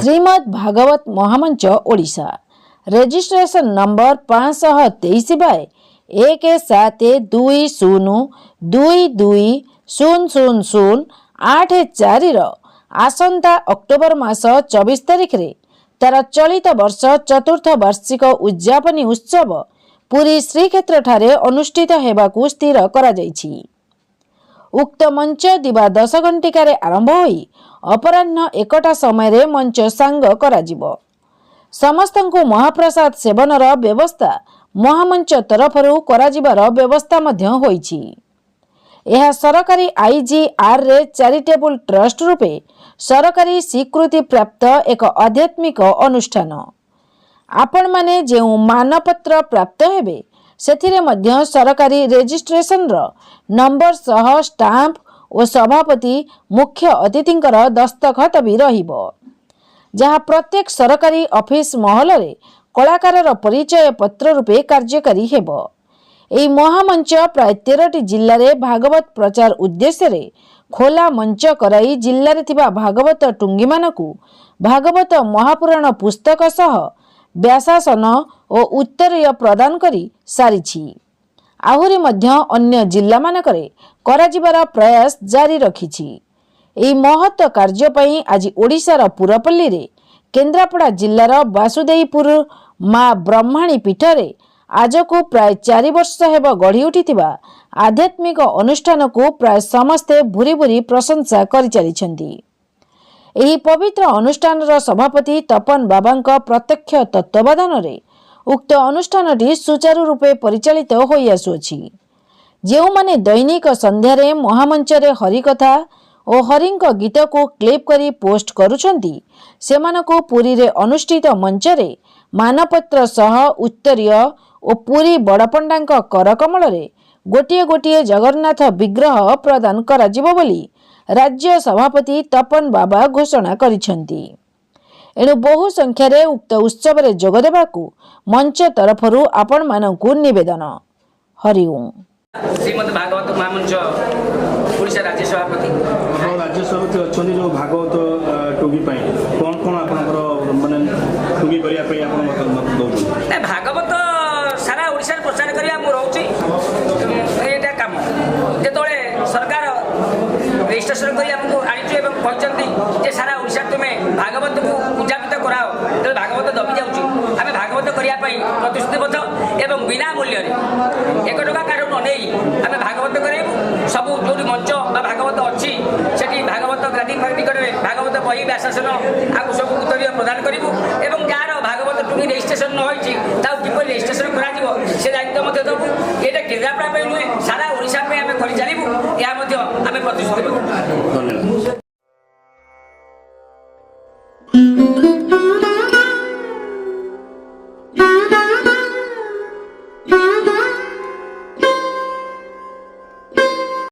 Shrimad Bhagavat Mahamanch Odisha registration number 523 by 172222000084 आसंता October मास 24 तारिख रे तार चलित वर्ष चतुर्थ वार्षिक उद्यापनी उत्सव पुरी श्रीक्षेत्र ठारे अनुष्ठित हेबाकू स्थिर करा जायछि। उक्त मंच दिवा 10 घंटिकार आरंभ होई अपराह्न 1टा समय मंच सांग कराजिब। समस्तंकु महाप्रसाद सेवनर व्यवस्था महामंच तरफरु कराजिबार व्यवस्था मध्य होईछि। यह सरकारी आईजीआर रे चैरिटेबल ट्रस्ट रूपे सरकारी स्वीकृति प्राप्त एक आध्यात्मिक अनुष्ठान। आपण माने जेउ मानपत्र प्राप्त हेबे सेथिरे मध्य सरकारी रेजिस्ट्रेशन रो नंबर सह स्टाम्प और सभापति मुख्य अतिथिंकर दस्तखत भी रहिबो, जहाँ प्रत्येक सरकारी ऑफिस महल रे कलाकार परिचय पत्र रूपे कार्यकारी हेबो। एई महामंच प्राय 13टी जिल्ला रे भागवत प्रचार उद्देश्य रे खोला मंच कराई जिल्ला रे थिबा भागवत टुंगी मानकू भागवत महापुराण पुस्तक सह व्यासासन और उत्तरीय प्रदान करी सारिछि। आहुरी मध्य अन्य जिल्ला मानकरे कराजिबार प्रयास जारी रखिछि। एई महत्व कार्य पई आज ओडिशार पुरपल्ली रे केन्द्रापड़ा जिल्लार वासुदेवपुर माँ ब्रह्माणी पीठरे आज को प्राय 4 वर्ष हेब गढ़ी उठिथिबा आध्यात्मिक अनुष्ठान को प्राय समस्ते भूरी भूरी प्रशंसा करि चलिछन्ति। एही पवित्र अनुष्ठान सभापति तपन बाबांक प्रत्यक्ष तत्वावधान रे उक्त अनुष्ठानटी सुचारू रूपे परिचालित होई आसुछि। जेउ माने दैनिक संध्यारे महामंचरे हरिकथा और हरिंक गीत को क्लिप करी पोस्ट करुछन्ति सेमानकु पुरी रे अनुष्ठित मंचरे मानपत्र सह उत्तरीय और पुरी बड़पंडांक करकमल रे गोटिए गोटिए जगन्नाथ विग्रह प्रदान कराजिबो बोली राज्य सभापति तपन बाबा घोषणा करिछन्ति। एणु बहु संख्यार उक्त उत्सव रे जोग देबाकू मंच तरफरु आपण मानकू निवेदन। हरिओम। श्रीमद् भागवत महामंच ओडिशा राज्य सभापति अच्छी जो भागवत टुंगी कौन कौन आपंकर माने टुंगी करने भागवत सारा ओडिशा प्रचार करिया मो रहउची एटा काम जेतोळे सरकार रजिस्ट्रेशन करी हमको आनिछु एवं कहचंती जे सारा ओडिशा तुमे भागवत को उद्यापित कराओ तो भागवत दबी जाउची आमे भागवत करिया पई प्रतिश्रुतिबद्ध एवं बिना मूल्य रे 1 टका काढ न नेई आमे भागवत करेबु सब जो मंच बा भागवत अछि सेठी भागवत ग्रादी निकट रे भागवत बही व्यासासन आकु सब उत्तरीय प्रदान करिबु एवं जार भागवत टुंगी रजिस्ट्रेशन न होईची ता किपर रजिस्ट्रेशन करा दिबो से दायित्व मते दबु एटा केन्द्रापड़ा पे नुहे सारा ओडिशा पे आमे करि चलिबु या मते आमे प्रतिश्रुति। धन्यवाद।